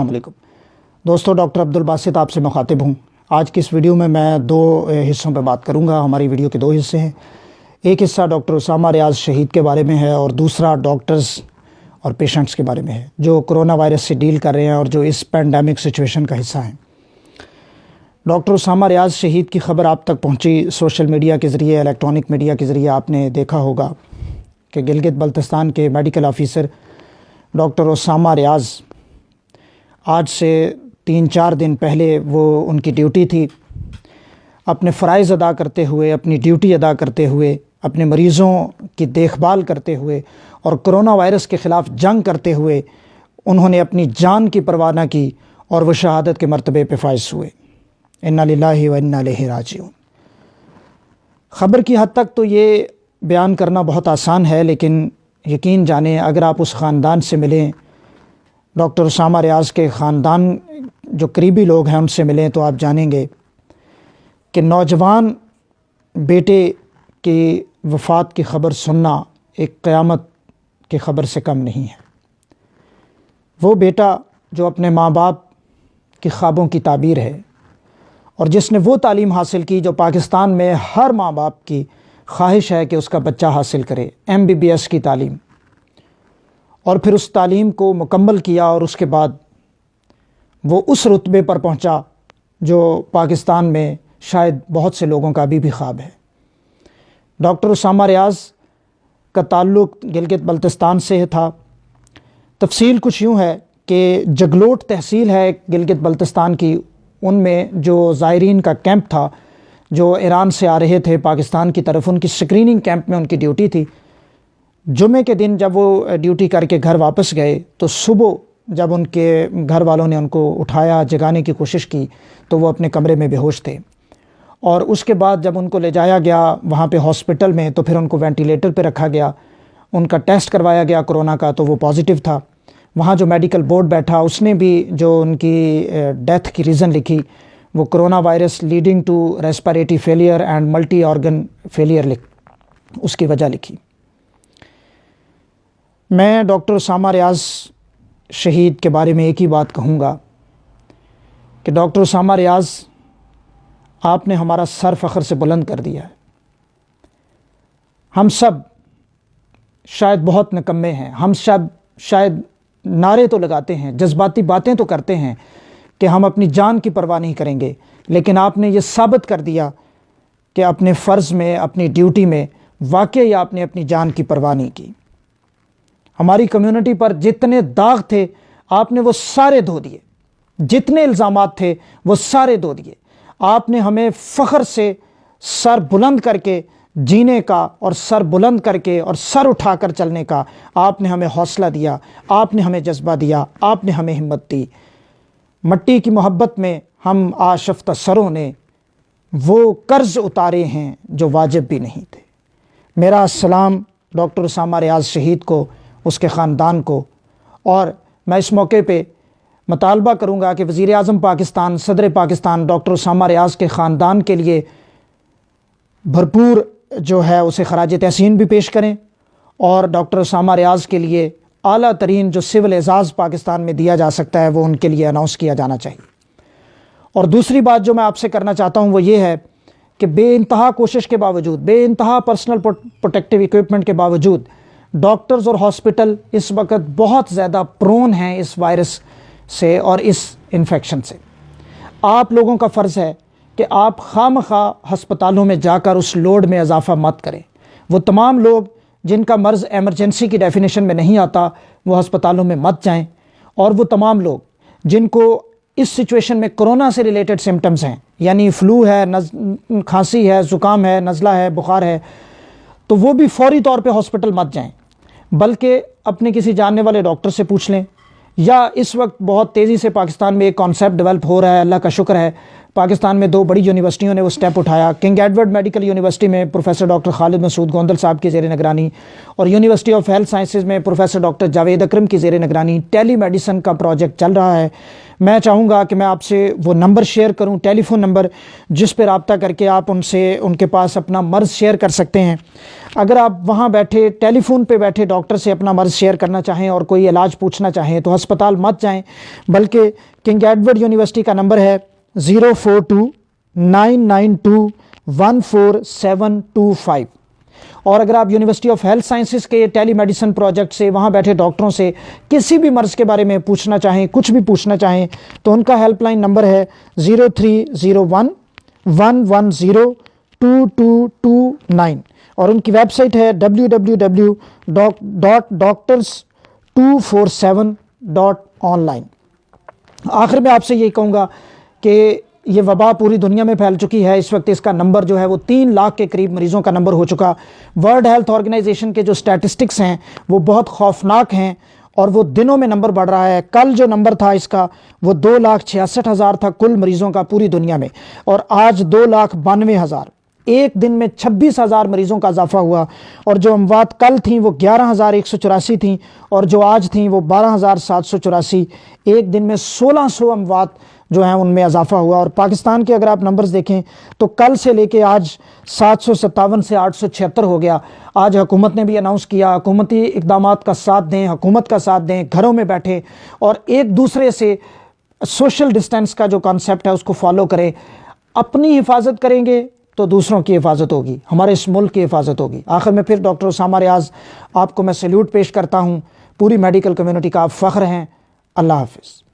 السلام علیکم دوستو، ڈاکٹر عبدالباسط آپ سے مخاطب ہوں۔ آج کی اس ویڈیو میں دو حصوں پہ بات کروں گا۔ ہماری ویڈیو کے دو حصے ہیں۔ ایک حصہ ڈاکٹر اسامہ ریاض شہید کے بارے میں ہے اور دوسرا ڈاکٹرز اور پیشنٹس کے بارے میں ہے جو کرونا وائرس سے ڈیل کر رہے ہیں اور جو اس پینڈیمک سچویشن کا حصہ ہیں۔ ڈاکٹر اسامہ ریاض شہید کی خبر آپ تک پہنچی سوشل میڈیا کے ذریعے، الیکٹرانک میڈیا کے ذریعے۔ آپ نے دیکھا ہوگا کہ گلگت بلتستان کے میڈیکل آفیسر ڈاکٹر اسامہ ریاض آج سے 3-4 دن پہلے وہ ان کی ڈیوٹی تھی، اپنے فرائض ادا کرتے ہوئے، اپنی ڈیوٹی ادا کرتے ہوئے، اپنے مریضوں کی دیکھ بھال کرتے ہوئے اور کرونا وائرس کے خلاف جنگ کرتے ہوئے انہوں نے اپنی جان کی پرواہ نہ کی اور وہ شہادت کے مرتبے پہ فائز ہوئے۔ انا للہ و انا الیہ راجعون۔ خبر کی حد تک تو یہ بیان کرنا بہت آسان ہے، لیکن یقین جانیں اگر آپ اس خاندان سے ملیں، ڈاکٹر اسامہ ریاض کے خاندان جو قریبی لوگ ہیں ان سے ملیں، تو آپ جانیں گے کہ نوجوان بیٹے کی وفات کی خبر سننا ایک قیامت کی خبر سے کم نہیں ہے۔ وہ بیٹا جو اپنے ماں باپ کی خوابوں کی تعبیر ہے اور جس نے وہ تعلیم حاصل کی جو پاکستان میں ہر ماں باپ کی خواہش ہے کہ اس کا بچہ حاصل کرے، MBBS کی تعلیم، اور پھر اس تعلیم کو مکمل کیا اور اس کے بعد وہ اس رتبے پر پہنچا جو پاکستان میں شاید بہت سے لوگوں کا ابھی بھی خواب ہے۔ ڈاکٹر اسامہ ریاض کا تعلق گلگت بلتستان سے تھا۔ تفصیل کچھ یوں ہے کہ جگلوٹ تحصیل ہے گلگت بلتستان کی، ان میں جو زائرین کا کیمپ تھا جو ایران سے آ رہے تھے پاکستان کی طرف، ان کی سکریننگ کیمپ میں ان کی ڈیوٹی تھی۔ جمعے کے دن جب وہ ڈیوٹی کر کے گھر واپس گئے تو صبح جب ان کے گھر والوں نے ان کو اٹھایا، جگانے کی کوشش کی، تو وہ اپنے کمرے میں بے ہوش تھے، اور اس کے بعد جب ان کو لے جایا گیا وہاں پہ ہاسپٹل میں تو پھر ان کو وینٹیلیٹر پہ رکھا گیا، ان کا ٹیسٹ کروایا گیا کورونا کا تو وہ پازیٹیو تھا۔ وہاں جو میڈیکل بورڈ بیٹھا اس نے بھی جو ان کی ڈیتھ کی ریزن لکھی وہ corona virus leading to respiratory failure and multi organ failure اس کی وجہ لکھی۔ میں ڈاکٹر اسامہ ریاض شہید کے بارے میں ایک ہی بات کہوں گا کہ ڈاکٹر اسامہ ریاض، آپ نے ہمارا سر فخر سے بلند کر دیا ہے۔ ہم سب شاید بہت نکمے ہیں، ہم سب شاید نعرے تو لگاتے ہیں، جذباتی باتیں تو کرتے ہیں کہ ہم اپنی جان کی پرواہ نہیں کریں گے، لیکن آپ نے یہ ثابت کر دیا کہ اپنے فرض میں، اپنی ڈیوٹی میں واقعی آپ نے اپنی جان کی پرواہ نہیں کی۔ ہماری کمیونٹی پر جتنے داغ تھے آپ نے وہ سارے دھو دیے، جتنے الزامات تھے وہ سارے دھو دیے۔ آپ نے ہمیں فخر سے سر بلند کر کے جینے کا اور سر بلند کر کے اور سر اٹھا کر چلنے کا آپ نے ہمیں حوصلہ دیا، آپ نے ہمیں جذبہ دیا، آپ نے ہمیں ہمت دی۔ مٹی کی محبت میں ہم آشفتہ سروں نے وہ قرض اتارے ہیں جو واجب بھی نہیں تھے۔ میرا السلام ڈاکٹر اسامہ ریاض شہید کو، اس کے خاندان کو، اور میں اس موقع پہ مطالبہ کروں گا کہ وزیر اعظم پاکستان، صدر پاکستان ڈاکٹر اسامہ ریاض کے خاندان کے لیے بھرپور جو ہے اسے خراج تحسین بھی پیش کریں، اور ڈاکٹر اسامہ ریاض کے لیے اعلیٰ ترین جو سول اعزاز پاکستان میں دیا جا سکتا ہے وہ ان کے لیے اناؤنس کیا جانا چاہیے۔ اور دوسری بات جو میں آپ سے کرنا چاہتا ہوں وہ یہ ہے کہ بے انتہا کوشش کے باوجود، بے انتہا پرسنل پروٹیکٹیو ایکوپمنٹ کے باوجود ڈاکٹرز اور ہاسپٹل اس وقت بہت زیادہ پرون ہیں اس وائرس سے اور اس انفیکشن سے۔ آپ لوگوں کا فرض ہے کہ آپ خواہ ہسپتالوں میں جا کر اس لوڈ میں اضافہ مت کریں۔ وہ تمام لوگ جن کا مرض ایمرجنسی کی ڈیفینیشن میں نہیں آتا وہ ہسپتالوں میں مت جائیں، اور وہ تمام لوگ جن کو اس سچویشن میں کرونا سے ریلیٹڈ سمٹمز ہیں، یعنی فلو ہے، کھانسی ہے، زکام ہے، نزلہ ہے، بخار ہے، تو وہ بھی فوری طور پہ ہاسپٹل مت جائیں، بلکہ اپنے کسی جاننے والے ڈاکٹر سے پوچھ لیں، یا اس وقت بہت تیزی سے پاکستان میں ایک کانسیپٹ ڈیولپ ہو رہا ہے، اللہ کا شکر ہے پاکستان میں 2 بڑی یونیورسٹیوں نے وہ سٹیپ اٹھایا۔ کنگ ایڈورڈ میڈیکل یونیورسٹی میں پروفیسر ڈاکٹر خالد مسعود گوندل صاحب کی زیر نگرانی، اور یونیورسٹی آف ہیلتھ سائنسز میں پروفیسر ڈاکٹر جاوید اکرم کی زیر نگرانی ٹیلی میڈیسن کا پروجیکٹ چل رہا ہے۔ میں چاہوں گا کہ میں آپ سے وہ نمبر شیئر کروں، ٹیلی فون نمبر، جس پہ رابطہ کر کے آپ ان کے پاس اپنا مرض شیئر کر سکتے ہیں۔ اگر آپ وہاں بیٹھے ٹیلی فون پہ بیٹھے ڈاکٹر سے اپنا مرض شیئر کرنا چاہیں اور کوئی علاج پوچھنا چاہیں تو ہسپتال مت جائیں، بلکہ کنگ ایڈورڈ یونیورسٹی کا نمبر ہے 04299214725۔ اور اگر آپ یونیورسٹی آف ہیلتھ سائنسز کے ٹیلی میڈیسن پروجیکٹ سے وہاں بیٹھے ڈاکٹروں سے کسی بھی مرض کے بارے میں پوچھنا چاہیں، کچھ بھی پوچھنا چاہیں، تو ان کا ہیلپ لائن نمبر ہے 030111022229 اور ان کی ویب سائٹ ہے www.doctors247.online۔ آخر میں آپ سے یہی کہوں گا کہ یہ وبا پوری دنیا میں پھیل چکی ہے۔ اس وقت اس کا نمبر جو ہے وہ 3 لاکھ کے قریب مریضوں کا نمبر ہو چکا۔ ورلڈ ہیلتھ آرگنائزیشن کے جو سٹیٹسٹکس ہیں وہ بہت خوفناک ہیں اور وہ دنوں میں نمبر بڑھ رہا ہے۔ کل جو نمبر تھا اس کا وہ 2,66,000 تھا کل مریضوں کا پوری دنیا میں، اور آج 2,92,000۔ ایک دن میں 26,000 مریضوں کا اضافہ ہوا، اور جو اموات کل تھیں وہ 11,184 تھیں اور جو آج تھیں وہ 12,784۔ ایک دن میں 1,600 اموات جو ہیں ان میں اضافہ ہوا۔ اور پاکستان کے اگر آپ نمبرز دیکھیں تو کل سے لے کے آج 757 سے 876 ہو گیا۔ آج حکومت نے بھی اناؤنس کیا، حکومتی اقدامات کا ساتھ دیں، حکومت کا ساتھ دیں، گھروں میں بیٹھے اور ایک دوسرے سے سوشل ڈسٹینس کا جو کانسیپٹ ہے اس کو فالو کریں۔ اپنی حفاظت کریں گے تو دوسروں کی حفاظت ہوگی، ہمارے اس ملک کی حفاظت ہوگی۔ آخر میں پھر ڈاکٹر اسامہ ریاض آپ کو میں سیلیوٹ پیش کرتا ہوں۔ پوری میڈیکل کمیونٹی کا آپ فخر ہیں۔ اللہ حافظ۔